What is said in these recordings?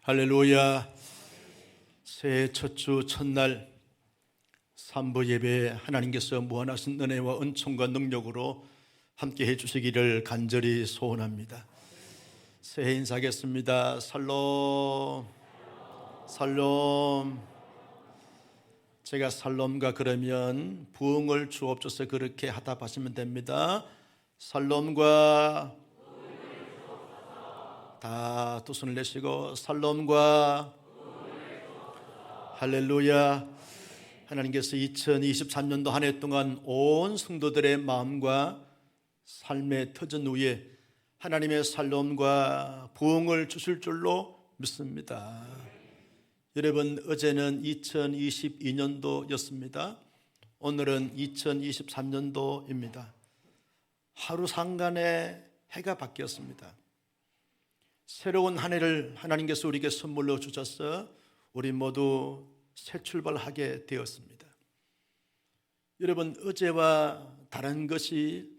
할렐루야. 새해 첫 주 첫날 삼부 예배에 하나님께서 무한하신 은혜와 은총과 능력으로 함께 해주시기를 간절히 소원합니다. 새해 인사하겠습니다. 살롬 살롬. 제가 살롬과 그러면 부흥을 주옵소서 그렇게 하다 하시면 됩니다. 살롬과 다 두 손을 내시고 살롬과 할렐루야. 하나님께서 2023년도 한 해 동안 온 성도들의 마음과 삶의 터전 위에 하나님의 살롬과 부흥을 주실 줄로 믿습니다. 여러분, 어제는 2022년도였습니다. 오늘은 2023년도입니다. 하루 상간에 해가 바뀌었습니다. 새로운 한 해를 하나님께서 우리에게 선물로 주셔서 우리 모두 새 출발하게 되었습니다. 여러분, 어제와 다른 것이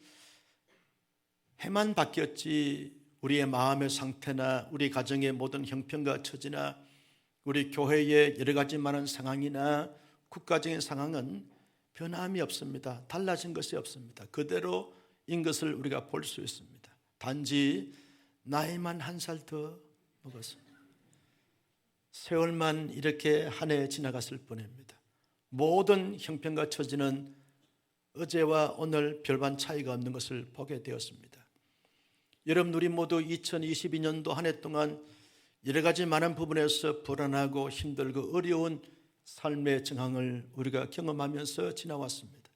해만 바뀌었지 우리의 마음의 상태나 우리 가정의 모든 형편과 처지나 우리 교회의 여러 가지 많은 상황이나 국가적인 상황은 변함이 없습니다. 달라진 것이 없습니다. 그대로인 것을 우리가 볼 수 있습니다. 단지 나이만 한 살 더 먹었습니다. 세월만 이렇게 한 해 지나갔을 뿐입니다. 모든 형편과 처지는 어제와 오늘 별반 차이가 없는 것을 보게 되었습니다. 여러분, 우리 모두 2022년도 한 해 동안 여러 가지 많은 부분에서 불안하고 힘들고 어려운 삶의 정황을 우리가 경험하면서 지나왔습니다.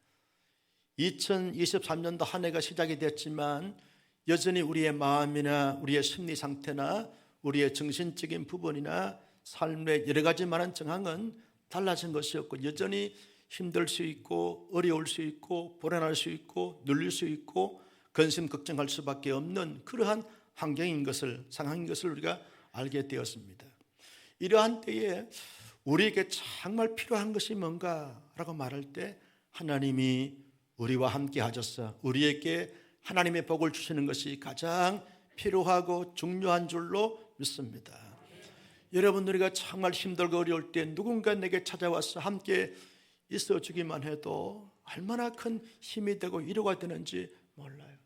2023년도 한 해가 시작이 됐지만 여전히 우리의 마음이나 우리의 심리 상태나 우리의 정신적인 부분이나 삶의 여러 가지 많은 정황은 달라진 것이 없고 여전히 힘들 수 있고 어려울 수 있고 불안할 수 있고 눌릴 수 있고 근심 걱정할 수밖에 없는 그러한 환경인 것을, 상황인 것을 우리가 알게 되었습니다. 이러한 때에 우리에게 정말 필요한 것이 뭔가라고 말할 때 하나님이 우리와 함께 하셔서 우리에게 하나님의 복을 주시는 것이 가장 필요하고 중요한 줄로 믿습니다. 여러분, 우리가 정말 힘들고 어려울 때 누군가 내게 찾아와서 함께 있어주기만 해도 얼마나 큰 힘이 되고 위로가 되는지 몰라요.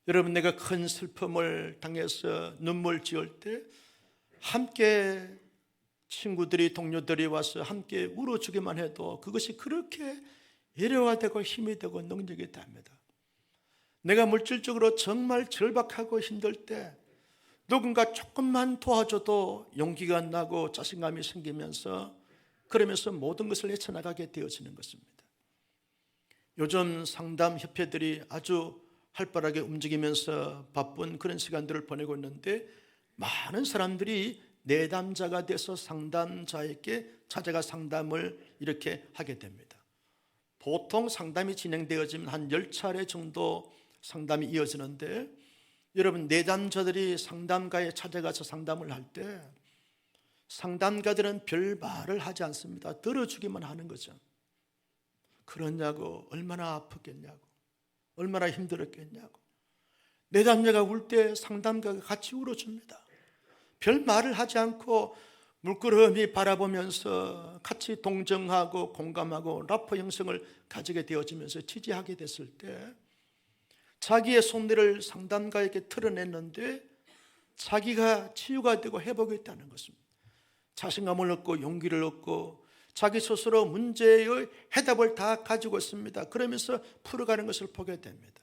여러분, 내가 큰 슬픔을 당해서 눈물 지을 때 함께 친구들이 동료들이 와서 함께 울어주기만 해도 그것이 그렇게 위로가 되고 힘이 되고 능력이 됩니다. 내가 물질적으로 정말 절박하고 힘들 때 누군가 조금만 도와줘도 용기가 나고 자신감이 생기면서 그러면서 모든 것을 헤쳐나가게 되어지는 것입니다. 요즘 상담협회들이 아주 활발하게 움직이면서 바쁜 그런 시간들을 보내고 있는데 많은 사람들이 내담자가 돼서 상담자에게 찾아가 상담을 이렇게 하게 됩니다. 보통 상담이 진행되어지면 한 10차례 정도 상담이 이어지는데 여러분, 내담자들이 상담가에 찾아가서 상담을 할 때 상담가들은 별 말을 하지 않습니다. 들어주기만 하는 거죠. 그러냐고, 얼마나 아프겠냐고, 얼마나 힘들었겠냐고. 내담자가 울 때 상담가가 같이 울어줍니다. 별 말을 하지 않고 물끄러미 바라보면서 같이 동정하고 공감하고 라포 형성을 가지게 되어지면서 지지하게 됐을 때 자기의 속내를 상담가에게 털어냈는데 자기가 치유가 되고 회복이 됐다는 것입니다. 자신감을 얻고 용기를 얻고 자기 스스로 문제의 해답을 다 가지고 있습니다. 그러면서 풀어가는 것을 보게 됩니다.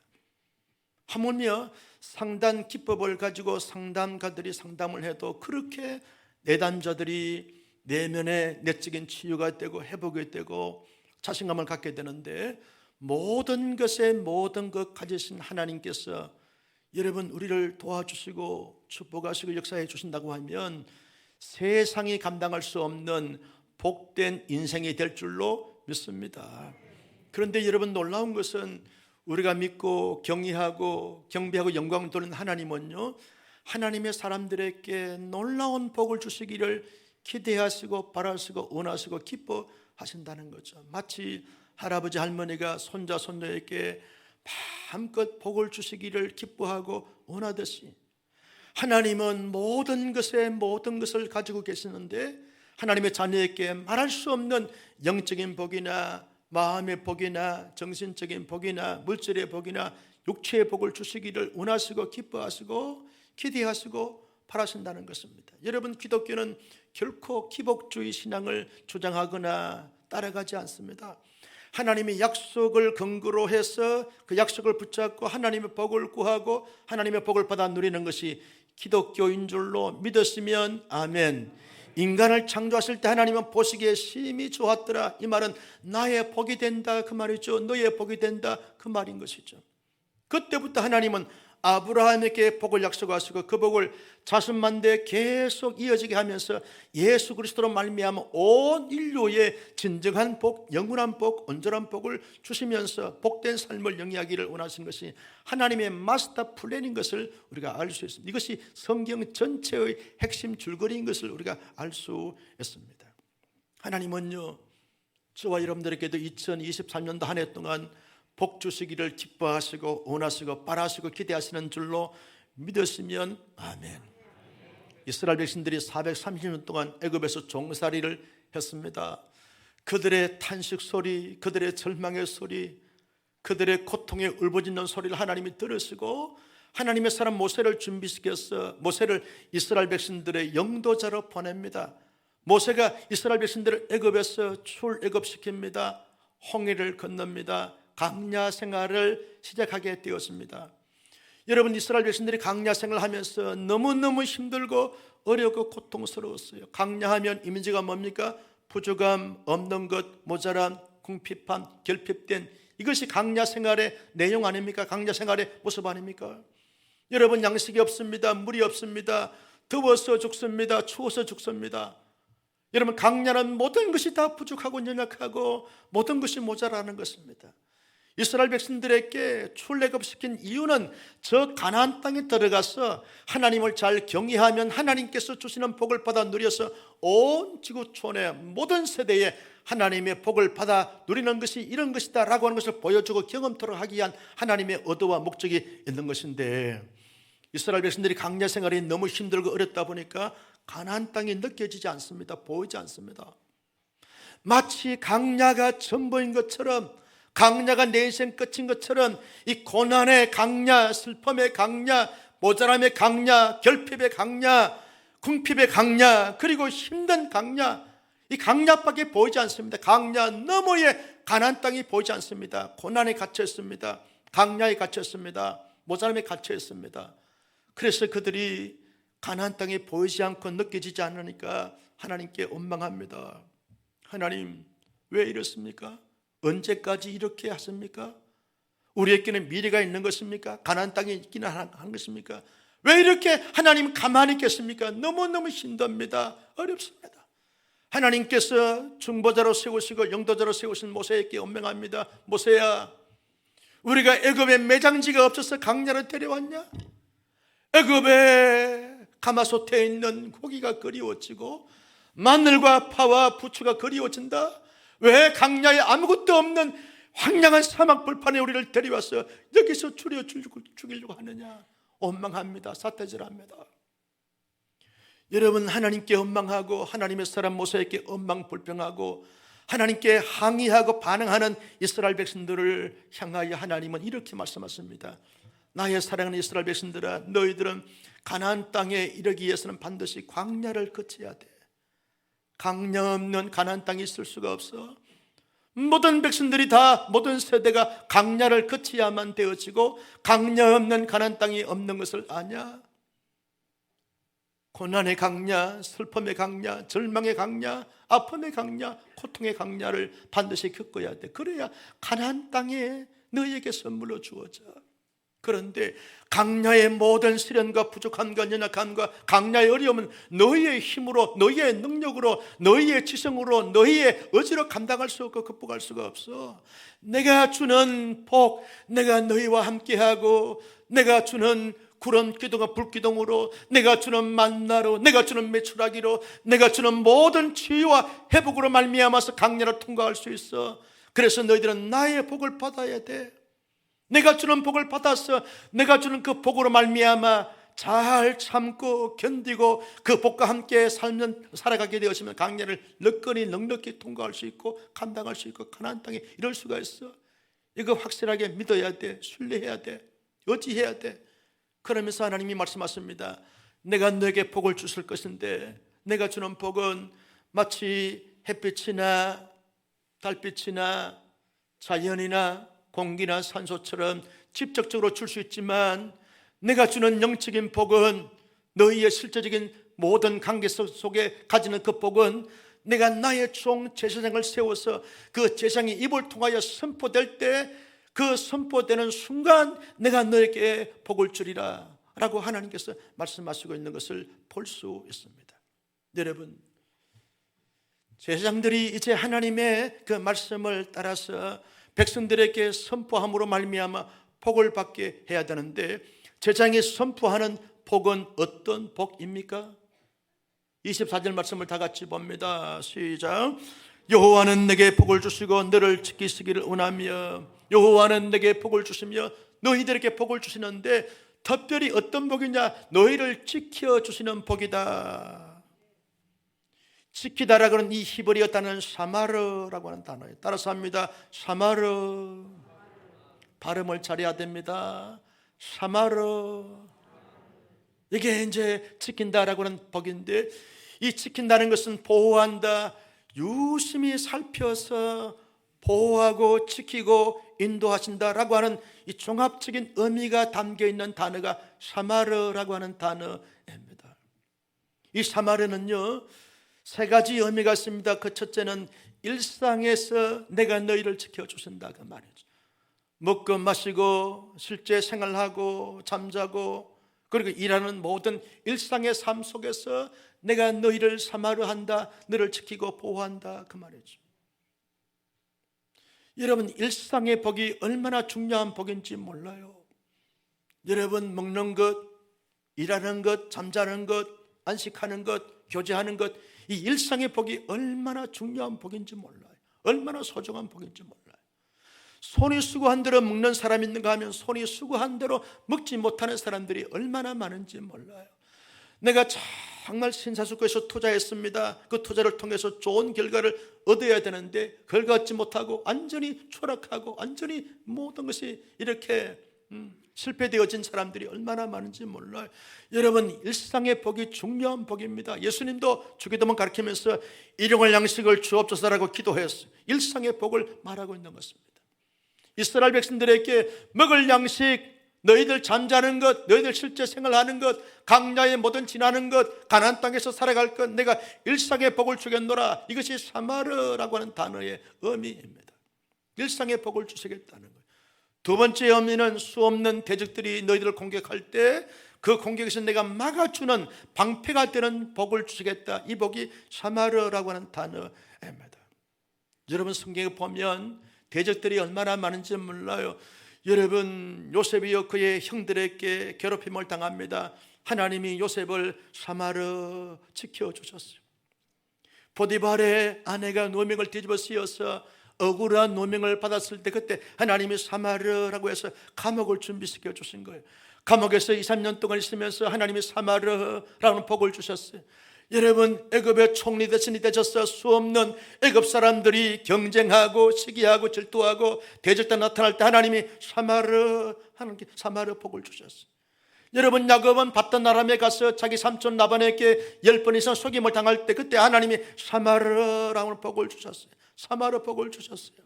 하물며 상담 기법을 가지고 상담가들이 상담을 해도 그렇게 내담자들이 내면에 내적인 치유가 되고 회복이 되고 자신감을 갖게 되는데 모든 것에 모든 것 가지신 하나님께서 여러분 우리를 도와주시고 축복하시고 역사해 주신다고 하면 세상이 감당할 수 없는 복된 인생이 될 줄로 믿습니다. 그런데 여러분, 놀라운 것은 우리가 믿고 경외하고 경배하고 영광을 돌리는 하나님은요, 하나님의 사람들에게 놀라운 복을 주시기를 기대하시고 바라시고 원하시고 기뻐하신다는 거죠. 마치 할아버지 할머니가 손자 손녀에게 마음껏 복을 주시기를 기뻐하고 원하듯이 하나님은 모든 것을 가지고 계시는데 하나님의 자녀에게 말할 수 없는 영적인 복이나 마음의 복이나 정신적인 복이나 물질의 복이나 육체의 복을 주시기를 원하시고 기뻐하시고 기대하시고 바라신다는 것입니다. 여러분, 기독교는 결코 기복주의 신앙을 주장하거나 따라가지 않습니다. 하나님의 약속을 근거로 해서 그 약속을 붙잡고 하나님의 복을 구하고 하나님의 복을 받아 누리는 것이 기독교인 줄로 믿었으면 아멘. 인간을 창조하실 때 하나님은 보시기에 심히 좋았더라. 이 말은 나의 복이 된다 그 말이죠. 너의 복이 된다 그 말인 것이죠. 그때부터 하나님은 아브라함에게 복을 약속하시고 그 복을 자손만대에 계속 이어지게 하면서 예수 그리스도로 말미암아 온 인류의 진정한 복, 영원한 복, 온전한 복을 주시면서 복된 삶을 영위하기를 원하신 것이 하나님의 마스터 플랜인 것을 우리가 알 수 있습니다. 이것이 성경 전체의 핵심 줄거리인 것을 우리가 알 수 있습니다. 하나님은요, 저와 여러분들에게도 2023년도 한 해 동안 복 주시기를 기뻐하시고 원하시고 바라시고 기대하시는 줄로 믿으시면 아멘. 이스라엘 백성들이 430년 동안 애굽에서 종살이를 했습니다. 그들의 탄식 소리, 그들의 절망의 소리, 그들의 고통에 울부짖는 소리를 하나님이 들으시고 하나님의 사람 모세를 준비시켜서 모세를 이스라엘 백성들의 영도자로 보냅니다. 모세가 이스라엘 백성들을 애굽에서 출애굽시킵니다. 홍해를 건넙니다. 강야 생활을 시작하게 되었습니다. 여러분, 이스라엘 백성들이 강야 생활을 하면서 너무너무 힘들고 어렵고 고통스러웠어요. 강야하면 이미지가 뭡니까? 부족함, 없는 것, 모자람, 궁핍함, 결핍된, 이것이 강야 생활의 내용 아닙니까? 강야 생활의 모습 아닙니까? 여러분, 양식이 없습니다. 물이 없습니다. 더워서 죽습니다. 추워서 죽습니다. 여러분, 강야는 모든 것이 다 부족하고 연약하고 모든 것이 모자라는 것입니다. 이스라엘 백성들에게 출애굽시킨 이유는 저 가나안 땅에 들어가서 하나님을 잘 경외하면 하나님께서 주시는 복을 받아 누려서 온 지구촌의 모든 세대에 하나님의 복을 받아 누리는 것이 이런 것이다 라고 하는 것을 보여주고 경험토록 하기 위한 하나님의 의도와 목적이 있는 것인데, 이스라엘 백성들이 강야 생활이 너무 힘들고 어렵다 보니까 가나안 땅이 느껴지지 않습니다. 보이지 않습니다. 마치 강야가 전부인 것처럼, 강야가 내 인생 끝인 것처럼 이 고난의 강야, 슬픔의 강야, 모자람의 강야, 결핍의 강야, 궁핍의 강야, 그리고 힘든 강야, 이 강야밖에 보이지 않습니다. 강야 너머의 가나안 땅이 보이지 않습니다. 고난에 갇혀 있습니다. 강야에 갇혀 있습니다. 모자람에 갇혀 있습니다. 그래서 그들이 가나안 땅이 보이지 않고 느껴지지 않으니까 하나님께 원망합니다. 하나님, 왜 이렇습니까? 언제까지 이렇게 하십니까? 우리에게는 미래가 있는 것입니까? 가나안 땅에 있기는 하는 것입니까? 왜 이렇게 하나님 가만히 있겠습니까? 너무너무 힘듭니다. 어렵습니다. 하나님께서 중보자로 세우시고 영도자로 세우신 모세에게 원망합니다. 모세야, 우리가 애굽에 매장지가 없어서 강야를 데려왔냐? 애굽에 가마솥에 있는 고기가 그리워지고 마늘과 파와 부추가 그리워진다? 왜 강야에 아무것도 없는 황량한 사막 불판에 우리를 데려와서 여기서 죽이려고 하느냐? 원망합니다. 삿대질합니다. 여러분, 하나님께 원망하고 하나님의 사람 모세에게 원망불평하고 하나님께 항의하고 반응하는 이스라엘 백성들을 향하여 하나님은 이렇게 말씀하십니다. 나의 사랑하는 이스라엘 백성들아, 너희들은 가나안 땅에 이르기 위해서는 반드시 광야를 거쳐야 돼. 강야 없는 가나안 땅이 있을 수가 없어. 모든 백성들이 다, 모든 세대가 강야를 거쳐야만 되어지고 강야 없는 가나안 땅이 없는 것을 아냐? 고난의 강야, 슬픔의 강야, 절망의 강야, 아픔의 강야, 고통의 강야를 반드시 겪어야 돼. 그래야 가나안 땅에 너희에게 선물로 주어져. 그런데 강야의 모든 시련과 부족함과 연약함과 강야의 어려움은 너희의 힘으로, 너희의 능력으로, 너희의 지성으로, 너희의 의지로 감당할 수 없고 극복할 수가 없어. 내가 주는 복, 내가 너희와 함께하고 내가 주는 구름 기둥과 불기둥으로, 내가 주는 만나로, 내가 주는 메추라기로, 내가 주는 모든 치유와 회복으로 말미암아서 강야를 통과할 수 있어. 그래서 너희들은 나의 복을 받아야 돼. 내가 주는 복을 받아서 내가 주는 그 복으로 말미암아 잘 참고 견디고 그 복과 함께 살아가게 되었으면 강야를 넉넉히 통과할 수 있고 감당할 수 있고 가나안 땅에 이럴 수가 있어. 이거 확실하게 믿어야 돼. 신뢰해야 돼. 의지해야 돼. 그러면서 하나님이 말씀하십니다. 내가 너에게 복을 주실 것인데 내가 주는 복은 마치 햇빛이나 달빛이나 자연이나 공기나 산소처럼 직접적으로 줄 수 있지만 내가 주는 영적인 복은 너희의 실제적인 모든 관계 속에 가지는 그 복은 내가 나의 종 제사장을 세워서 그 제사장이 입을 통하여 선포될 때 그 선포되는 순간 내가 너에게 복을 주리라 라고 하나님께서 말씀하시고 있는 것을 볼 수 있습니다. 여러분, 제사장들이 이제 하나님의 그 말씀을 따라서 백성들에게 선포함으로 말미암아 복을 받게 해야 되는데 제사장이 선포하는 복은 어떤 복입니까? 24절 말씀을 다 같이 봅니다. 시작. 여호와는 내게 복을 주시고 너를 지키시기를 원하며 여호와는 내게 복을 주시며 너희들에게 복을 주시는데 특별히 어떤 복이냐? 너희를 지켜주시는 복이다. 지키다라고 하는 이 히브리어 단어는 사마르라고 하는 단어예요. 따라서 합니다. 사마르. 발음을 잘해야 됩니다. 사마르. 이게 이제 지킨다라고 하는 복인데 이 지킨다는 것은 보호한다, 유심히 살펴서 보호하고 지키고 인도하신다라고 하는 이 종합적인 의미가 담겨있는 단어가 사마르라고 하는 단어입니다. 이 사마르는요 세 가지 의미가 있습니다. 그 첫째는 일상에서 내가 너희를 지켜주신다 그 말이죠. 먹고 마시고 실제 생활하고 잠자고 그리고 일하는 모든 일상의 삶 속에서 내가 너희를 사마르한다, 너를 지키고 보호한다 그 말이죠. 여러분, 일상의 복이 얼마나 중요한 복인지 몰라요. 여러분, 먹는 것, 일하는 것, 잠자는 것, 안식하는 것, 교제하는 것, 이 일상의 복이 얼마나 중요한 복인지 몰라요. 얼마나 소중한 복인지 몰라요. 손이 수고한 대로 먹는 사람이 있는가 하면 손이 수고한 대로 먹지 못하는 사람들이 얼마나 많은지 몰라요. 내가 정말 신사숙고해서 투자했습니다. 그 투자를 통해서 좋은 결과를 얻어야 되는데 결과 얻지 못하고 완전히 추락하고 완전히 모든 것이 이렇게 실패되어진 사람들이 얼마나 많은지 몰라요. 여러분, 일상의 복이 중요한 복입니다. 예수님도 주기도문 가르치면서 일용할 양식을 주옵소서라고 기도했어요. 일상의 복을 말하고 있는 것입니다. 이스라엘 백성들에게 먹을 양식, 너희들 잠자는 것, 너희들 실제 생활하는 것, 강야의 모든 지나는 것, 가나안 땅에서 살아갈 것, 내가 일상의 복을 주겠노라. 이것이 사마르라고 하는 단어의 의미입니다. 일상의 복을 주시겠다는 거예요. 두 번째 의미는 수없는 대적들이 너희들을 공격할 때 그 공격에서 내가 막아주는 방패가 되는 복을 주시겠다. 이 복이 사마르라고 하는 단어입니다. 여러분, 성경에 보면 대적들이 얼마나 많은지 몰라요. 여러분, 요셉이요 그의 형들에게 괴롭힘을 당합니다. 하나님이 요셉을 사마르 지켜주셨어요. 포디발의 아내가 노명을 뒤집어 씌워서 억울한 노명을 받았을 때 그때 하나님이 사마르라고 해서 감옥을 준비시켜 주신 거예요. 감옥에서 2, 3년 동안 있으면서 하나님이 사마르라는 복을 주셨어요. 여러분, 애굽의 총리 대신이 되셔서 수없는 애굽 사람들이 경쟁하고 시기하고 질투하고 대적자 나타날 때 하나님이 사마르 하는 게 사마르 복을 주셨어요. 여러분, 야곱은 밧단 아람에 가서 자기 삼촌 라반에게 10번 이상 속임을 당할 때 그때 하나님이 사마르라는 복을 주셨어요. 사마르 복을 주셨어요.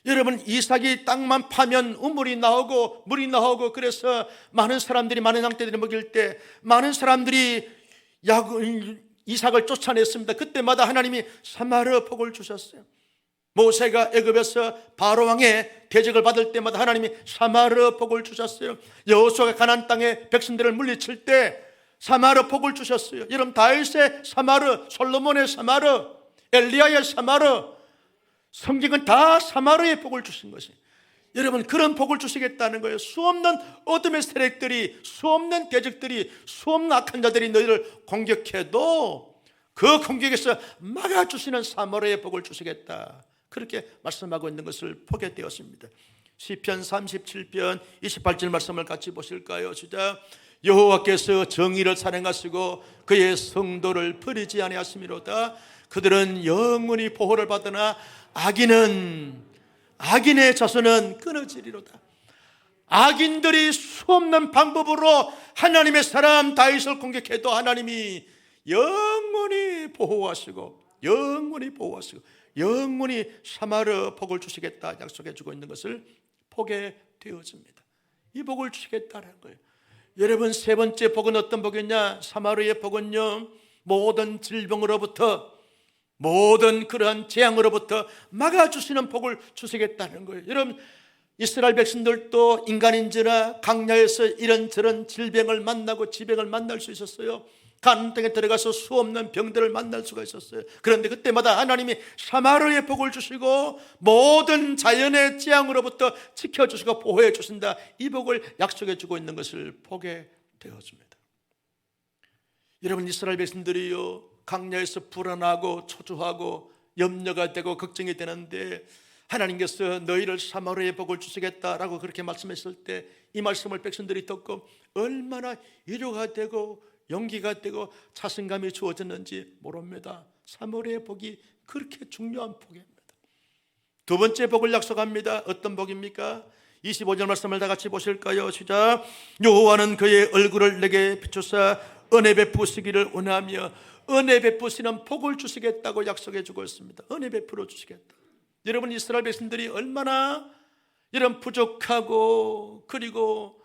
여러분, 이삭이 땅만 파면 우물이 나오고 물이 나오고 그래서 많은 사람들이 많은 양떼들이 먹일 때 많은 사람들이 이삭을 쫓아냈습니다. 그때마다 하나님이 사마르 복을 주셨어요. 모세가 애굽에서 바로 왕의 대적을 받을 때마다 하나님이 사마르 복을 주셨어요. 여호수아가 가나안 땅에 백성들을 물리칠 때 사마르 복을 주셨어요. 여러분, 다윗의 사마르, 솔로몬의 사마르, 엘리야의 사마르, 성경은 다 사마르의 복을 주신 것이에요. 여러분, 그런 복을 주시겠다는 거예요. 수없는 어둠의 세력들이, 수없는 대적들이, 수없는 악한 자들이 너희를 공격해도 그 공격에서 막아주시는 사마르의 복을 주시겠다, 그렇게 말씀하고 있는 것을 보게 되었습니다. 시편 37편 28절 말씀을 같이 보실까요? 시작. 여호와께서 정의를 사랑하시고 그의 성도를 버리지 아니하심이로다. 그들은 영원히 보호를 받으나 악인의 자손은 끊어지리로다. 악인들이 수없는 방법으로 하나님의 사람 다윗을 공격해도 하나님이 영원히 보호하시고 영원히 사마르 복을 주시겠다 약속해 주고 있는 것을 보게 되어집니다. 이 복을 주시겠다는 거예요. 여러분, 세 번째 복은 어떤 복이냐? 사마르의 복은요, 모든 질병으로부터, 모든 그러한 재앙으로부터 막아주시는 복을 주시겠다는 거예요. 여러분, 이스라엘 백성들도 인간인지라 광야에서 이런저런 질병을 만나고 지병을 만날 수 있었어요. 가나안 땅에 들어가서 수없는 병들을 만날 수가 있었어요. 그런데 그때마다 하나님이 사마르의 복을 주시고 모든 자연의 재앙으로부터 지켜주시고 보호해 주신다, 이 복을 약속해 주고 있는 것을 보게 되어집니다. 여러분, 이스라엘 백성들이요, 광야에서 불안하고 초조하고 염려가 되고 걱정이 되는데 하나님께서 너희를 사마르의 복을 주시겠다라고 그렇게 말씀했을 때 이 말씀을 백성들이 듣고 얼마나 위로가 되고 용기가 되고 자신감이 주어졌는지 모릅니다. 사마르의 복이 그렇게 중요한 복입니다. 두 번째 복을 약속합니다. 어떤 복입니까? 25절 말씀을 다 같이 보실까요? 시작. 여호와는 그의 얼굴을 내게 비추사 은혜 베푸시기를 원하며, 은혜 베푸시는 복을 주시겠다고 약속해 주고 있습니다. 은혜 베풀어 주시겠다. 여러분, 이스라엘 백성들이 얼마나 이런 부족하고 그리고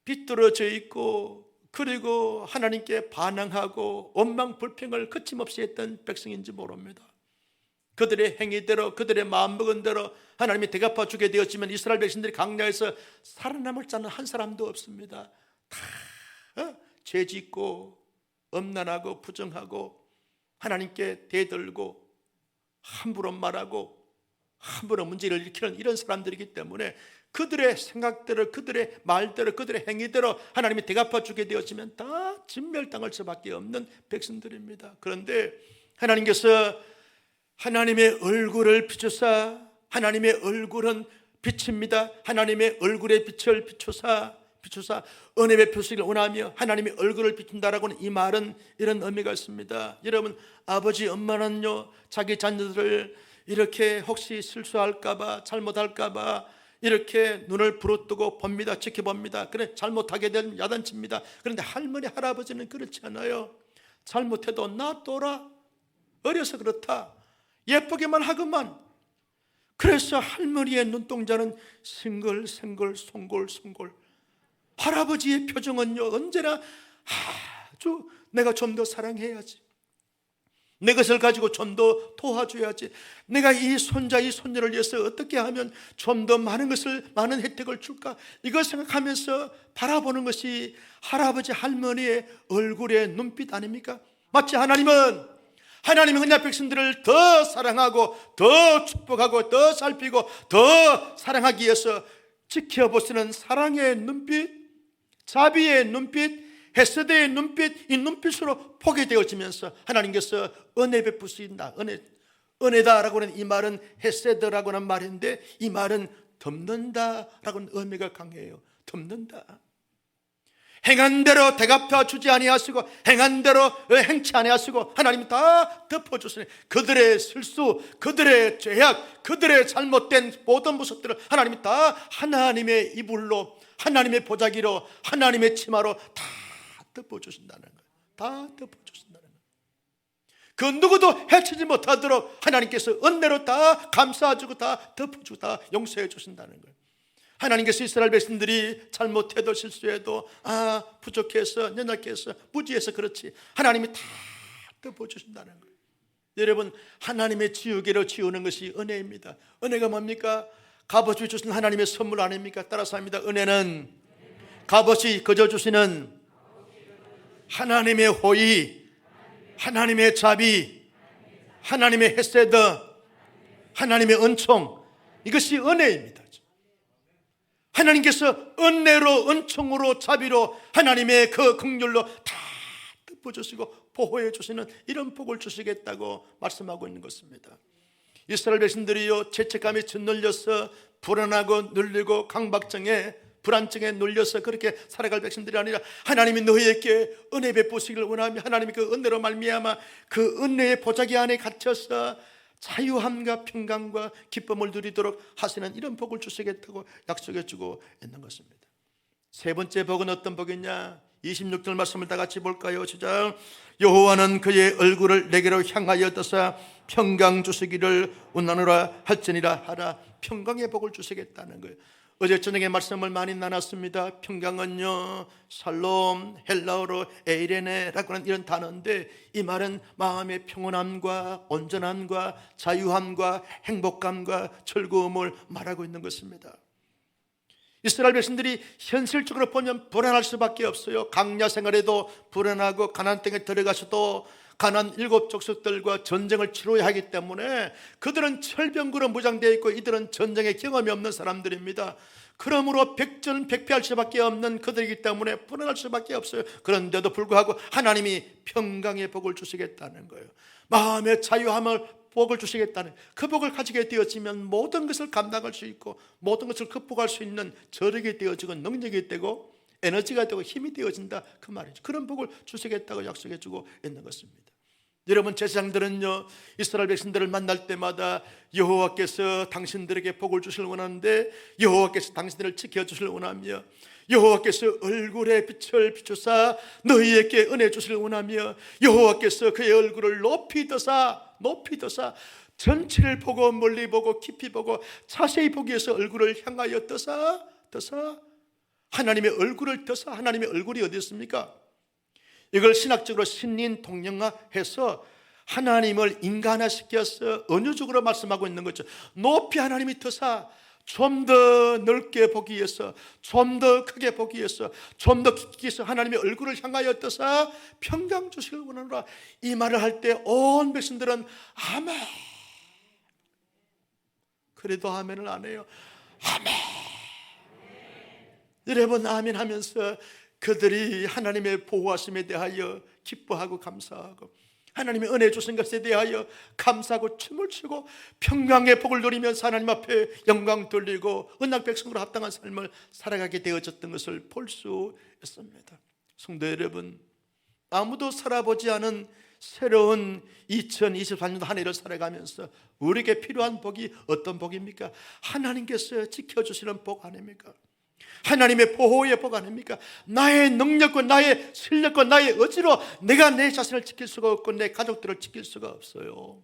비뚤어져 있고 그리고 하나님께 반항하고 원망 불평을 거침없이 했던 백성인지 모릅니다. 그들의 행위대로, 그들의 마음먹은 대로 하나님이 대갚아 주게 되었지만 이스라엘 백성들이 광야에서 살아남을 자는 한 사람도 없습니다. 다 죄짓고 엄난하고 부정하고 하나님께 대들고 함부로 말하고 함부로 문제를 일으키는 이런 사람들이기 때문에 그들의 생각대로, 그들의 말대로, 그들의 행위대로 하나님이 대갚아 주게 되었지만 다 진멸당할 수밖에 없는 백성들입니다. 그런데 하나님께서 하나님의 얼굴을 비추사, 하나님의 얼굴은 빛입니다. 하나님의 얼굴의 빛을 비추사 은혜 베푸시기를 원하며 하나님의 얼굴을 비춘다라고 하는 이 말은 이런 의미가 있습니다. 여러분, 아버지 엄마는요, 자기 자녀들을 이렇게 혹시 실수할까봐, 잘못할까봐 이렇게 눈을 부릅뜨고 봅니다. 지켜봅니다. 그래, 잘못하게 되면 야단칩니다. 그런데 할머니, 할아버지는 그렇지 않아요. 잘못해도 놔둬라, 어려서 그렇다, 예쁘게만 하고만. 그래서 할머니의 눈동자는 생글생글 송골송골, 할아버지의 표정은요, 언제나 아주 내가 좀 더 사랑해야지, 내 것을 가지고 좀 더 도와줘야지, 내가 이 손자 이 손녀를 위해서 어떻게 하면 좀 더 많은 것을, 많은 혜택을 줄까, 이걸 생각하면서 바라보는 것이 할아버지 할머니의 얼굴의 눈빛 아닙니까? 마치 하나님은 그냥 백성들을 더 사랑하고 더 축복하고 더 살피고 더 사랑하기 위해서 지켜보시는 사랑의 눈빛, 자비의 눈빛, 헤세드의 눈빛, 이 눈빛으로 보게 되어지면서 하나님께서 은혜 베푸신다. 은혜다라고 하는 이 말은 헤세드라고 하는 말인데 이 말은 덮는다라고 하는 의미가 강해요. 덮는다. 행한 대로 대갚아 주지 아니하시고 행한 대로 행치 아니하시고 하나님이 다 덮어주시네. 그들의 실수, 그들의 죄악, 그들의 잘못된 모든 모습들을 하나님이 다 하나님의 이불로, 하나님의 보자기로, 하나님의 치마로 다 덮어주신다는 거예요. 다 덮어주신다는 거예요. 그 누구도 해치지 못하도록 하나님께서 은혜로 다 감싸주고 다 덮어주고 다 용서해 주신다는 거예요. 하나님께서 이스라엘 백성들이 잘못해도 실수해도 부족해서 연약해서 무지해서 그렇지 하나님이 다 덮어주신다는 거예요. 여러분, 하나님의 지우개로 지우는 것이 은혜입니다. 은혜가 뭡니까? 값없이 주신 하나님의 선물 아닙니까? 따라서 합니다. 은혜는 값없이 거저 주시는 하나님의 호의, 하나님의 자비, 하나님의 헤세드, 하나님의 은총, 이것이 은혜입니다. 하나님께서 은혜로, 은총으로, 자비로, 하나님의 그 긍휼로 다 덮어주시고 보호해 주시는 이런 복을 주시겠다고 말씀하고 있는 것입니다. 이스라엘 백성들이요, 죄책감이 짓눌려서 불안하고 눌리고 강박증에 불안증에 눌려서 그렇게 살아갈 백성들이 아니라 하나님이 너희에게 은혜 베푸시기를 원하며 하나님이 그 은혜로 말미암아 그 은혜의 보자기 안에 갇혀서 자유함과 평강과 기쁨을 누리도록 하시는 이런 복을 주시겠다고 약속해 주고 있는 것입니다. 세 번째 복은 어떤 복이냐? 26절 말씀을 다 같이 볼까요? 시작. 여호와는 그의 얼굴을 내게로 향하여 떠사 평강 주시기를 원하노라 할지니라 하라. 평강의 복을 주시겠다는 거예요. 어제 저녁에 말씀을 많이 나눴습니다. 평강은요, 살롬, 헬라어로 에이레네라고 하는 이런 단어인데, 이 말은 마음의 평온함과 온전함과 자유함과 행복감과 즐거움을 말하고 있는 것입니다. 이스라엘 백성들이 현실적으로 보면 불안할 수밖에 없어요. 강야 생활에도 불안하고 가나안 땅에 들어가서도 가나안 7족속들과 전쟁을 치러야 하기 때문에 그들은 철병구로 무장되어 있고 이들은 전쟁의 경험이 없는 사람들입니다. 그러므로 백전백패할 수밖에 없는 그들이기 때문에 불안할 수밖에 없어요. 그런데도 불구하고 하나님이 평강의 복을 주시겠다는 거예요. 마음의 자유함을 복을 주시겠다는 그 복을 가지게 되어지면 모든 것을 감당할 수 있고 모든 것을 극복할 수 있는 저력이 되어지고 능력이 되고 에너지가 되고 힘이 되어진다 그 말이죠. 그런 복을 주시겠다고 약속해 주고 있는 것입니다. 여러분, 제사장들은요, 이스라엘 백성들을 만날 때마다 여호와께서 당신들에게 복을 주시길 원하는데 여호와께서 당신들을 지켜주시길 원하며 여호와께서 얼굴에 빛을 비추사 너희에게 은혜 주시길 원하며 여호와께서 그의 얼굴을 높이 드사 전체를 보고 멀리 보고 깊이 보고 자세히 보기 위해서 얼굴을 향하여 떠사 하나님의 얼굴을 떠사. 하나님의 얼굴이 어디 있습니까? 이걸 신학적으로 신인 동영화해서 하나님을 인간화시켜서 은유적으로 말씀하고 있는 거죠. 높이 하나님이 떠사 좀 더 넓게 보기 위해서, 좀 더 크게 보기 위해서, 좀 더 깊게 해서 하나님의 얼굴을 향하여 떠사 평강 주시길 원하노라. 이 말을 할 때 온 백성들은 아멘. 그래도 아멘을 안 해요. 아멘. 여러분, 아멘 하면서 그들이 하나님의 보호하심에 대하여 기뻐하고 감사하고 하나님의 은혜 주신 것에 대하여 감사하고 춤을 추고 평강의 복을 누리면서 하나님 앞에 영광 돌리고 언약 백성으로 합당한 삶을 살아가게 되어졌던 것을 볼 수 있습니다. 성도 여러분, 아무도 살아보지 않은 새로운 2024년도 한 해를 살아가면서 우리에게 필요한 복이 어떤 복입니까? 하나님께서 지켜주시는 복 아닙니까? 하나님의 보호의 복 아닙니까? 나의 능력과 나의 실력과 나의 의지로 내가 내 자신을 지킬 수가 없고 내 가족들을 지킬 수가 없어요.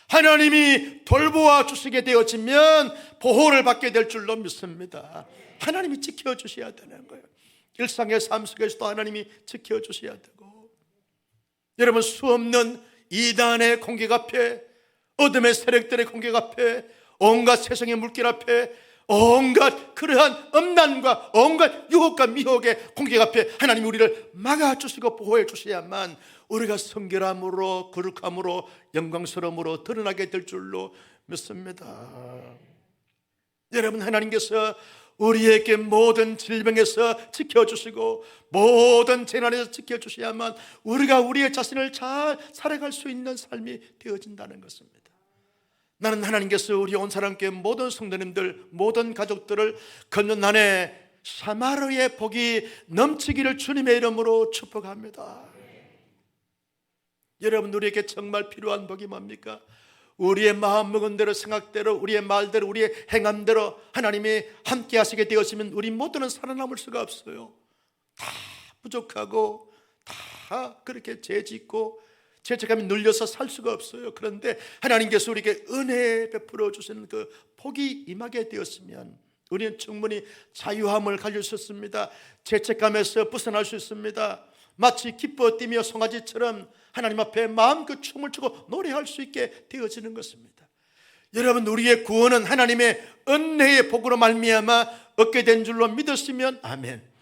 하나님이 돌보아 주시게 되어지면 보호를 받게 될 줄로 믿습니다. 하나님이 지켜주셔야 되는 거예요. 일상의 삶 속에서도 하나님이 지켜주셔야 되고, 여러분, 수없는 이단의 공격 앞에, 어둠의 세력들의 공격 앞에, 온갖 세상의 물길 앞에, 온갖 그러한 음란과 온갖 유혹과 미혹의 공격 앞에 하나님이 우리를 막아주시고 보호해 주셔야만 우리가 성결함으로 거룩함으로 영광스러움으로 드러나게 될 줄로 믿습니다. 여러분, 하나님께서 우리에게 모든 질병에서 지켜주시고 모든 재난에서 지켜주셔야만 우리가 우리의 자신을 잘 살아갈 수 있는 삶이 되어진다는 것입니다. 나는 하나님께서 우리 온 사람께 모든 성도님들 모든 가족들을 걷는 한해 사마르의 복이 넘치기를 주님의 이름으로 축복합니다. 여러분, 우리에게 정말 필요한 복이 뭡니까? 우리의 마음 먹은 대로 생각대로 우리의 말대로 우리의 행함대로 하나님이 함께 하시게 되었으면 우리 모두는 살아남을 수가 없어요. 다 부족하고 다 그렇게 죄짓고 죄책감이 눌려서 살 수가 없어요. 그런데 하나님께서 우리에게 은혜 베풀어 주시는 그 복이 임하게 되었으면 우리는 충분히 자유함을 가질 수 있습니다. 죄책감에서 벗어날 수 있습니다. 마치 기뻐 뛰며 송아지처럼 하나님 앞에 마음껏 춤을 추고 노래할 수 있게 되어지는 것입니다. 여러분, 우리의 구원은 하나님의 은혜의 복으로 말미암아 얻게 된 줄로 믿었으면 아멘.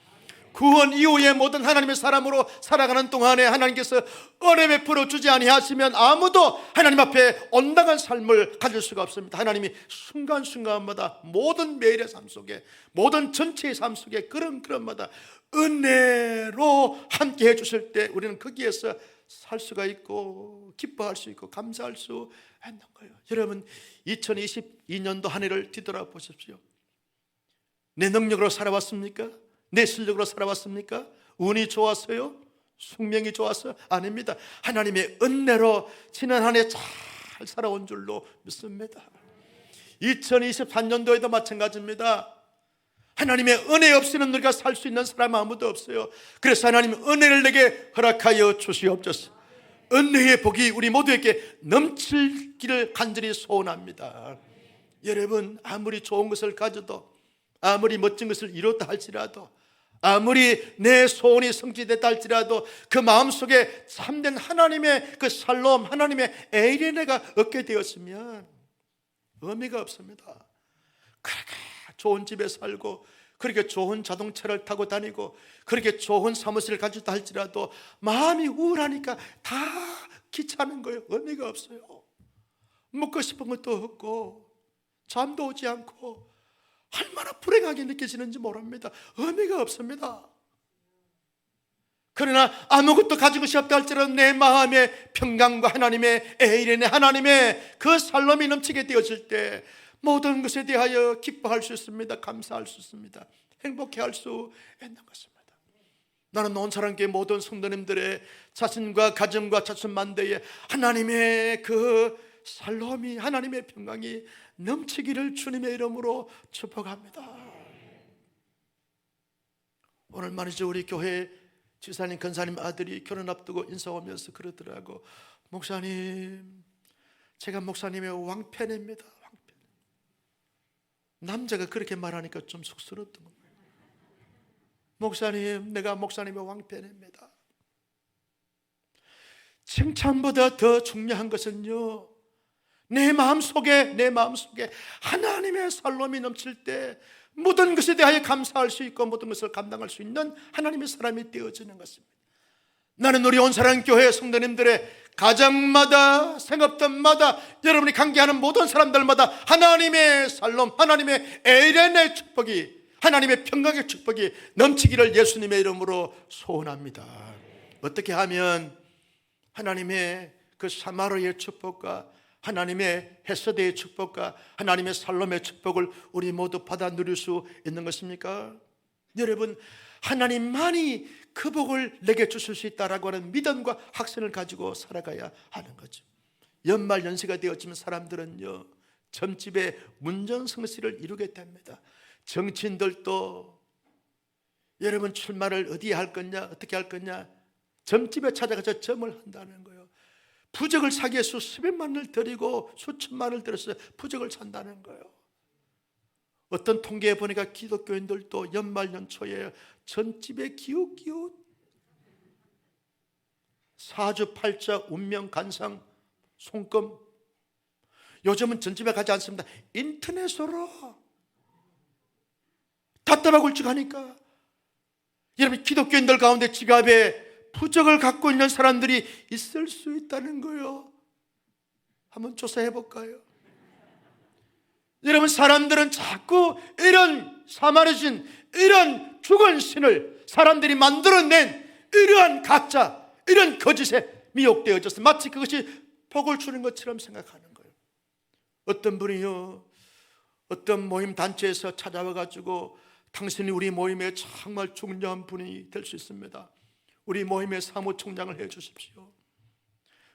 구원 이후에 모든 하나님의 사람으로 살아가는 동안에 하나님께서 은혜 베풀어 주지 아니하시면 아무도 하나님 앞에 온당한 삶을 가질 수가 없습니다. 하나님이 순간순간마다 모든 매일의 삶 속에 모든 전체의 삶 속에 그런마다 은혜로 함께 해주실 때 우리는 거기에서 살 수가 있고 기뻐할 수 있고 감사할 수 있는 거예요. 여러분, 2022년도 한 해를 뒤돌아보십시오. 내 능력으로 살아왔습니까? 내 실력으로 살아왔습니까? 운이 좋았어요? 숙명이 좋았어요? 아닙니다. 하나님의 은혜로 지난 한 해 잘 살아온 줄로 믿습니다. 2023년도에도 마찬가지입니다. 하나님의 은혜 없이는 우리가 살 수 있는 사람 아무도 없어요. 그래서 하나님 은혜를 내게 허락하여 주시옵소서. 은혜의 복이 우리 모두에게 넘칠기를 간절히 소원합니다. 여러분, 아무리 좋은 것을 가져도, 아무리 멋진 것을 이뤘다 할지라도, 아무리 내 소원이 성취됐다 할지라도 그 마음속에 참된 하나님의 그 샬롬, 하나님의 에이레네가 얻게 되었으면 의미가 없습니다. 그렇게 좋은 집에 살고, 그렇게 좋은 자동차를 타고 다니고, 그렇게 좋은 사무실을 가졌다 할지라도 마음이 우울하니까 다 귀찮은 거예요. 의미가 없어요. 먹고 싶은 것도 없고 잠도 오지 않고 얼마나 불행하게 느껴지는지 모릅니다. 의미가 없습니다. 그러나 아무것도 가진 것이 없다 할지라도 내 마음의 평강과 하나님의 에이레네, 하나님의 그 살롬이 넘치게 되어질 때 모든 것에 대하여 기뻐할 수 있습니다. 감사할 수 있습니다. 행복해할 수 있는 것입니다. 나는 온 사람께 모든 성도님들의 자신과 가정과 자신만대에 하나님의 그 살롬이, 하나님의 평강이 넘치기를 주님의 이름으로 축복합니다. 오늘 말이죠, 우리 교회 지사님, 권사님 아들이 결혼 앞두고 인사 오면서 그러더라고. 목사님, 제가 목사님의 왕팬입니다. 왕팬. 남자가 그렇게 말하니까 좀 쑥스럽던 겁니다. 목사님, 내가 목사님의 왕팬입니다. 칭찬보다 더 중요한 것은요, 내 마음속에 하나님의 살롬이 넘칠 때 모든 것에 대하여 감사할 수 있고 모든 것을 감당할 수 있는 하나님의 사람이 되어지는 것입니다. 나는 우리 온사랑교회 성도님들의 가정마다, 생업들마다, 여러분이 관계하는 모든 사람들마다 하나님의 살롬, 하나님의 에이렌의 축복이, 하나님의 평강의 축복이 넘치기를 예수님의 이름으로 소원합니다. 어떻게 하면 하나님의 그 사마리아의 축복과 하나님의 헤세드의 축복과 하나님의 살롬의 축복을 우리 모두 받아 누릴 수 있는 것입니까? 여러분, 하나님만이 그 복을 내게 주실 수 있다라고 하는 믿음과 확신을 가지고 살아가야 하는 거죠. 연말 연시가 되어지면 사람들은요, 점집에 문전성시를 이루게 됩니다. 정치인들도 여러분 출마를 어디에 할 거냐, 어떻게 할 거냐, 점집에 찾아가서 점을 한다는 거예요. 부적을 사기 위해서 수백만을 들이고 수천만을 들여서 부적을 산다는 거예요. 어떤 통계에 보니까 기독교인들도 연말 연초에 전집에 기웃기웃 사주팔자, 운명, 간상, 손금, 요즘은 전집에 가지 않습니다. 인터넷으로 답답하고 울적하니까. 여러분, 기독교인들 가운데 지갑에 부적을 갖고 있는 사람들이 있을 수 있다는 거예요. 한번 조사해 볼까요? 여러분, 사람들은 자꾸 이런 사마리신, 이런 죽은 신을 사람들이 만들어낸 이러한 가짜, 이런 거짓에 미혹되어져서 마치 그것이 복을 주는 것처럼 생각하는 거예요. 어떤 분이요, 어떤 모임 단체에서 찾아와 가지고 당신이 우리 모임에 정말 중요한 분이 될 수 있습니다. 우리 모임의 사무총장을 해 주십시오.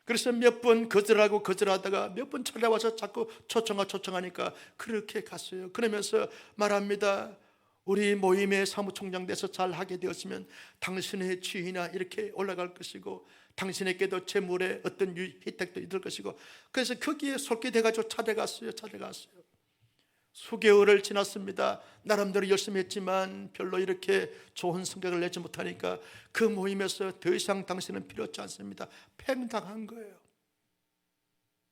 그래서 몇 번 거절하다가 몇 번 찾아와서 자꾸 초청하니까 그렇게 갔어요. 그러면서 말합니다. 우리 모임의 사무총장 돼서 잘 하게 되었으면 당신의 지위나 이렇게 올라갈 것이고 당신에게도 재물의 어떤 혜택도 있을 것이고, 그래서 거기에 속게 돼가지고 찾아갔어요. 수개월을 지났습니다. 나름대로 열심히 했지만 별로 이렇게 좋은 성격을 내지 못하니까 그 모임에서 더 이상 당신은 필요 없지 않습니다. 팽당한 거예요.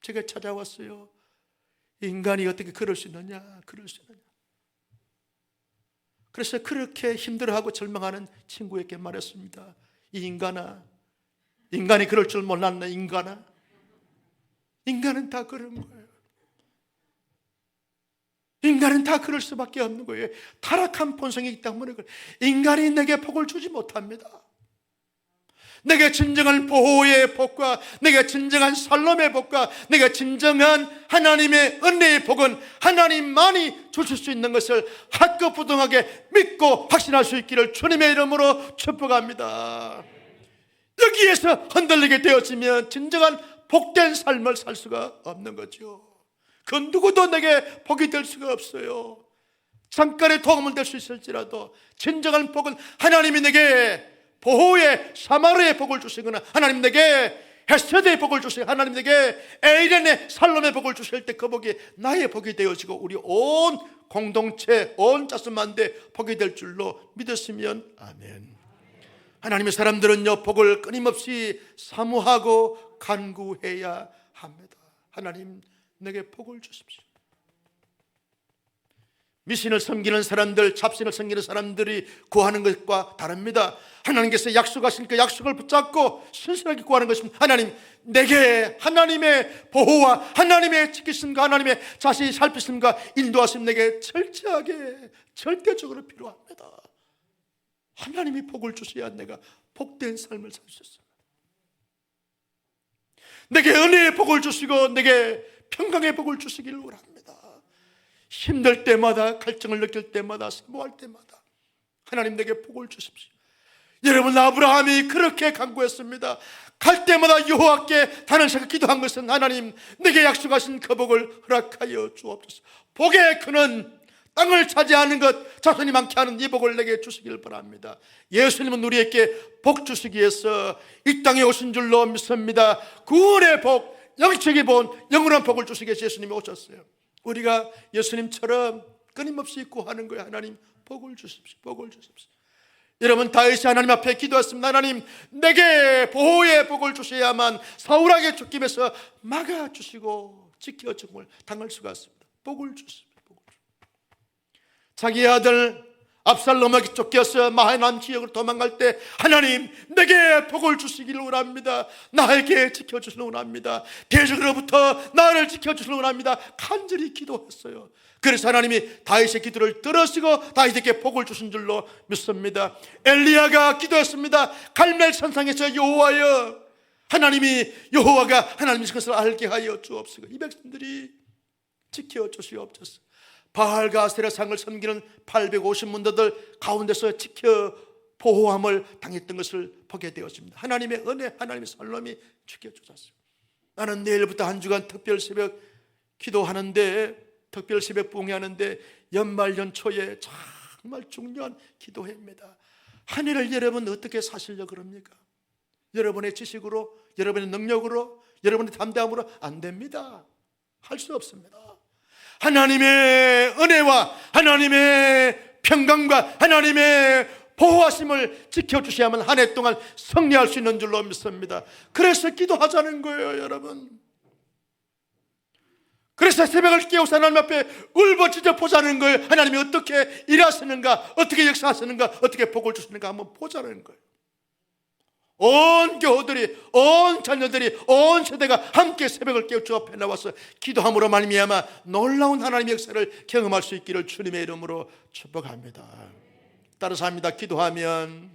제가 찾아왔어요. 인간이 어떻게 그럴 수 있느냐. 그래서 그렇게 힘들어하고 절망하는 친구에게 말했습니다. 이 인간아, 인간이 그럴 줄 몰랐나. 인간은 다 그런 거예요. 인간은 다 그럴 수밖에 없는 거예요. 타락한 본성이기 때문에 인간이 내게 복을 주지 못합니다. 내게 진정한 보호의 복과 내게 진정한 살롬의 복과 내게 진정한 하나님의 은혜의 복은 하나님만이 주실 수 있는 것을 확고부동하게 믿고 확신할 수 있기를 주님의 이름으로 축복합니다. 여기에서 흔들리게 되었으면 진정한 복된 삶을 살 수가 없는 거죠. 그 누구도 내게 복이 될 수가 없어요. 잠깐의 도움은 될 수 있을지라도 진정한 복은 하나님이 내게 보호의 사마리아의 복을 주시거나 하나님 내게 헤세드의 복을 주시고 하나님 내게 에이렌의 살롬의 복을 주실 때 그 복이 나의 복이 되어지고 우리 온 공동체 온 자손만대 복이 될 줄로 믿었으면 아멘. 하나님의 사람들은요 복을 끊임없이 사모하고 간구해야 합니다. 하나님 내게 복을 주십시오. 미신을 섬기는 사람들, 잡신을 섬기는 사람들이 구하는 것과 다릅니다. 하나님께서 약속하신 그 약속을 붙잡고 신실하게 구하는 것입니다. 하나님 내게 하나님의 보호와 하나님의 지키심과 하나님의 자세히 살피심과 인도하심 내게 철저하게 절대적으로 필요합니다. 하나님이 복을 주셔야 내가 복된 삶을 살 수 있습니다. 내게 은혜의 복을 주시고 내게 평강의 복을 주시기를 원합니다. 힘들 때마다 갈증을 느낄 때마다 사모할 때마다 하나님 내게 복을 주십시오. 여러분 아브라함이 그렇게 간구했습니다. 갈 때마다 여호와께 단언하고 기도한 것은 하나님 내게 약속하신 그 복을 허락하여 주옵소서. 복의 근원 땅을 차지하는 것 자손이 많게 하는 이 복을 내게 주시기를 바랍니다. 예수님은 우리에게 복 주시기 위해서 이 땅에 오신 줄로 믿습니다. 구원의 복, 영적인 복, 영원한 복을 주시기 위해서 예수님이 오셨어요. 우리가 예수님처럼 끊임없이 구하는 거예요. 하나님 복을 주십시오. 복을 주십시오. 여러분 다윗이 하나님 앞에 기도했습니다. 하나님 내게 보호의 복을 주셔야만 사울에게 쫓김에서 막아주시고 지켜 죽음을 당할 수가 있습니다. 복을 주십시오. 복을 주십시오. 자기 아들 압살롬에게 쫓겨서 마하나임 지역으로 도망갈 때 하나님 내게 복을 주시기를 원합니다. 나에게 지켜주시기를 원합니다. 대적으로부터 나를 지켜주시기를 원합니다. 간절히 기도했어요. 그래서 하나님이 다윗의 기도를 들으시고 다윗에게 복을 주신 줄로 믿습니다. 엘리야가 기도했습니다. 갈멜 산상에서 여호와여 하나님이 여호와가 하나님이신 것을 알게 하여 주옵소서. 이 백성들이 지켜주시옵소서. 바알과 아세라상을 섬기는 850문도들 가운데서 지켜 보호함을 당했던 것을 보게 되었습니다. 하나님의 은혜, 하나님의 살롬이 지켜주셨습니다. 나는 내일부터 한 주간 특별 새벽 기도하는데 특별 새벽 부흥하는데 연말 연초에 정말 중요한 기도회입니다. 한 해를 여러분 어떻게 사시려고 그럽니까? 여러분의 지식으로, 여러분의 능력으로, 여러분의 담대함으로 안 됩니다. 할 수 없습니다. 하나님의 은혜와 하나님의 평강과 하나님의 보호하심을 지켜주셔야만 한 해 동안 승리할 수 있는 줄로 믿습니다. 그래서 기도하자는 거예요, 여러분. 그래서 새벽을 깨워서 하나님 앞에 울부짖어 보자는 거예요. 하나님이 어떻게 일하시는가, 어떻게 역사하시는가, 어떻게 복을 주시는가 한번 보자는 거예요. 온 교우들이, 온 자녀들이, 온 세대가 함께 새벽을 깨워 주 앞에 나와서 기도함으로 말미암아 놀라운 하나님의 역사를 경험할 수 있기를 주님의 이름으로 축복합니다. 따라서 합니다. 기도하면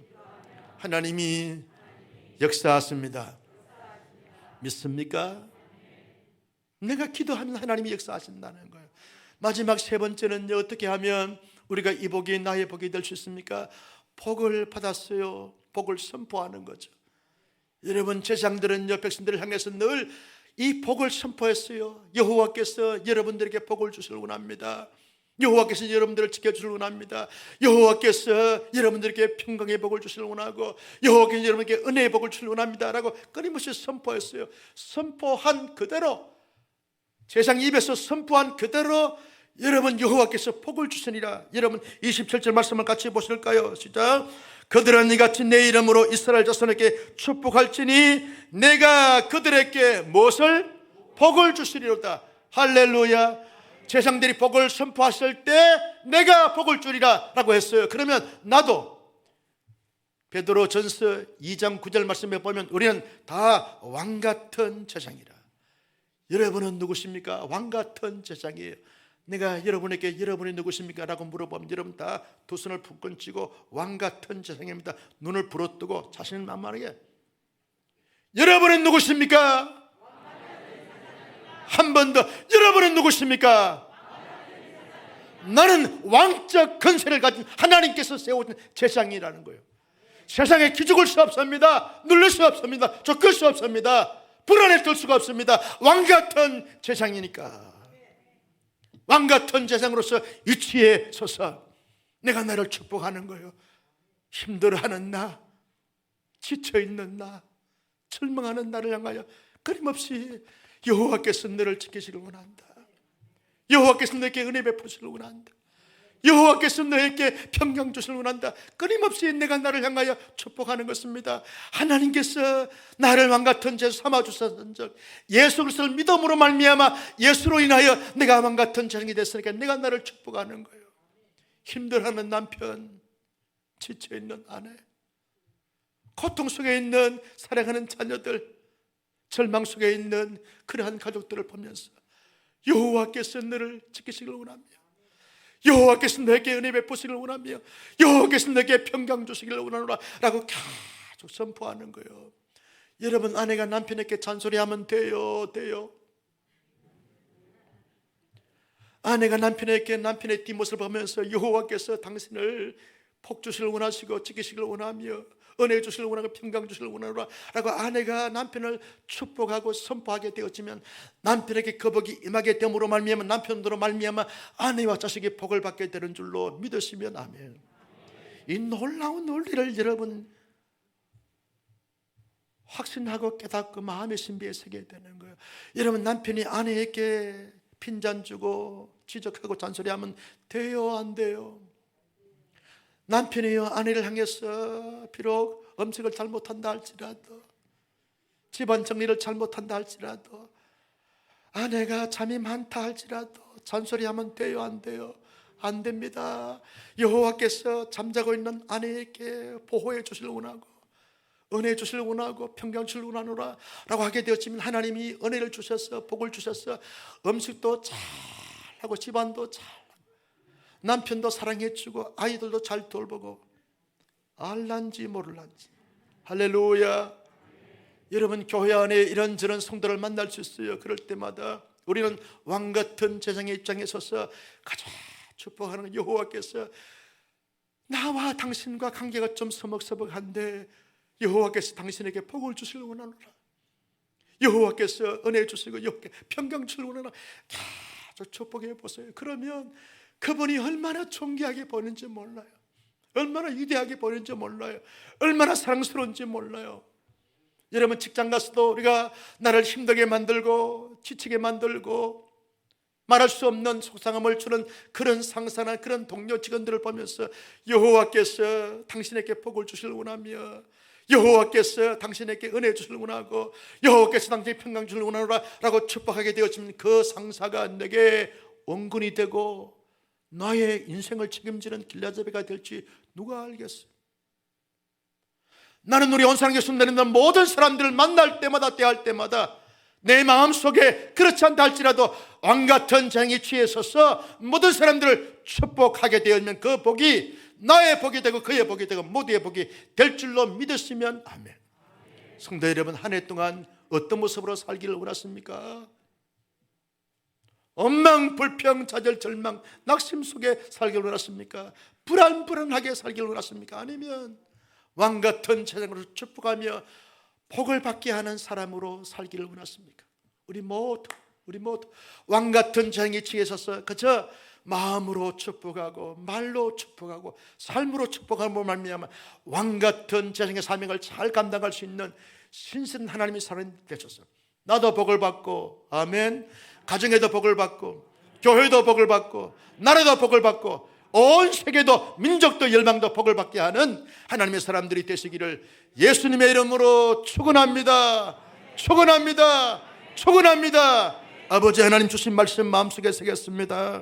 하나님이 역사하십니다. 믿습니까? 내가 기도하면 하나님이 역사하신다는 거예요. 마지막 세 번째는요, 어떻게 하면 우리가 이 복이 나의 복이 될 수 있습니까? 복을 받았어요. 복을 선포하는 거죠. 여러분 제사장들은요 백성들을 향해서 늘 이 복을 선포했어요. 여호와께서 여러분들에게 복을 주시길 원합니다. 여호와께서 여러분들을 지켜주시길 원합니다. 여호와께서 여러분들에게 평강의 복을 주시길 원하고 여호와께서 여러분에게 은혜의 복을 주시길 원합니다 라고 끊임없이 선포했어요. 선포한 그대로, 제사장 입에서 선포한 그대로 여러분 여호와께서 복을 주시니라. 여러분 27절 말씀을 같이 보실까요? 시작. 그들은 이같이 내 이름으로 이스라엘 자손에게 축복할지니 내가 그들에게 무엇을? 복을 주시리로다. 할렐루야. 제사장들이 복을 선포하실 때 내가 복을 주리라 라고 했어요. 그러면 나도 베드로 전서 2장 9절 말씀에 보면 우리는 다 왕같은 제사장이라. 여러분은 누구십니까? 왕같은 제사장이에요. 내가 여러분에게 여러분이 누구십니까? 라고 물어보면 여러분 다 두 손을 붙건 쥐고 왕같은 제사장입니다. 눈을 부릅뜨고 자신을 만만하게 여러분은 누구십니까? 한 번 더, 여러분은 누구십니까? 나는 왕적 권세를 가진 하나님께서 세우신 제사장이라는 거예요. 세상에 기죽을 수 없습니다. 눌릴 수 없습니다. 쫓길 수 없습니다. 불안에 떨 수가 없습니다. 왕같은 제사장이니까. 왕같은 제사장으로서 위치에 서서 내가 나를 축복하는 거예요. 힘들어하는 나, 지쳐있는 나, 절망하는 나를 향하여 끊임없이 여호와께서 너를 지키시길 원한다. 여호와께서 너에게 은혜 베푸시길 원한다. 여호와께서 너에게 평강 주시길 원한다. 끊임없이 내가 나를 향하여 축복하는 것입니다. 하나님께서 나를 왕같은 제사 삼아주셨던 적, 예수 그리스도를 믿음으로 말미암아 예수로 인하여 내가 왕같은 제사장이 됐으니까 내가 나를 축복하는 거예요. 힘들어하는 남편, 지쳐있는 아내, 고통 속에 있는 사랑하는 자녀들, 절망 속에 있는 그러한 가족들을 보면서 여호와께서 너를 지키시길 원하며, 여호와께서 너에게 은혜 베푸시길 원하며, 여호와께서 너에게 평강 주시길 원하노라 라고 계속 선포하는 거예요. 여러분, 아내가 남편에게 잔소리하면 돼요. 아내가 남편에게 남편의 뒷모습을 보면서 여호와께서 당신을 복 주시길 원하시고 지키시길 원하며 은혜 주시길 원하고 평강 주시길 원하노라 라고 아내가 남편을 축복하고 선포하게 되었지만, 남편에게 그 복이 임하게 됨으로 말미암아 남편으로 말미암아 아내와 자식이 복을 받게 되는 줄로 믿으시면 아멘. 이 놀라운 논리를 여러분 확신하고 깨닫고 마음의 신비에 새게 되는 거예요. 여러분, 남편이 아내에게 핀잔 주고 지적하고 잔소리하면 돼요, 안 돼요? 남편이요, 아내를 향해서 비록 음식을 잘못한다 할지라도, 집안 정리를 잘못한다 할지라도, 아내가 잠이 많다 할지라도 잔소리하면 돼요, 안 돼요? 안 됩니다. 여호와께서 잠자고 있는 아내에게 보호해 주시길 원하고 은혜 주시길 원하고 평강 주시길 원하노라 라고 하게 되었지만, 하나님이 은혜를 주셔서 복을 주셔서 음식도 잘하고 집안도 잘, 남편도 사랑해주고 아이들도 잘 돌보고, 알란지 모를란지. 할렐루야. 여러분, 교회 안에 이런저런 성도를 만날 수 있어요. 그럴 때마다 우리는 왕같은 제사장의 입장에 서서 가장 축복하는 여호와께서 나와 당신과 관계가 좀 서먹서먹한데 여호와께서 당신에게 복을 주시길 원하노라, 여호와께서 은혜 주시고 여호와께 평강 주시길 원하노라 계속 축복해 보세요. 그러면 그분이 얼마나 존귀하게 보이는지 몰라요. 얼마나 위대하게 보이는지 몰라요. 얼마나 사랑스러운지 몰라요. 여러분, 직장 가서도 우리가 나를 힘들게 만들고 지치게 만들고 말할 수 없는 속상함을 주는 그런 상사나 그런 동료 직원들을 보면서 여호와께서 당신에게 복을 주시길 원하며, 여호와께서 당신에게 은혜 주시길 원하고, 여호와께서 당신에게 평강 주시길 원하노라 라고 축복하게 되어지면 그 상사가 내게 원군이 되고 나의 인생을 책임지는 길라잡이가 될지 누가 알겠어요? 나는 우리 온상교수 내리는 모든 사람들을 만날 때마다 대할 때마다 내 마음속에 그렇지 않다 할지라도 왕같은 장이 취해 서서 모든 사람들을 축복하게 되면 그 복이 나의 복이 되고 그의 복이 되고 모두의 복이 될 줄로 믿으시면 아멘. 성도 여러분, 한 해 동안 어떤 모습으로 살기를 원하십니까? 원망, 불평, 좌절, 절망, 낙심 속에 살기를 원하십니까? 불안하게 살기를 원하십니까? 아니면 왕같은 제사장으로 축복하며 복을 받게 하는 사람으로 살기를 원하십니까? 우리 모두 왕같은 제사장의 층에 서서 그저 마음으로 축복하고 말로 축복하고 삶으로 축복함으로 말미암아 왕같은 제사장의 사명을 잘 감당할 수 있는 신선 하나님의 사람이 되셔서 나도 복을 받고, 아멘, 가정에도 복을 받고 교회도 복을 받고 나라도 복을 받고 온 세계도 민족도 열방도 복을 받게 하는 하나님의 사람들이 되시기를 예수님의 이름으로 축원합니다. 축원합니다. 축원합니다. 아버지 하나님 주신 말씀 마음속에 새겼습니다.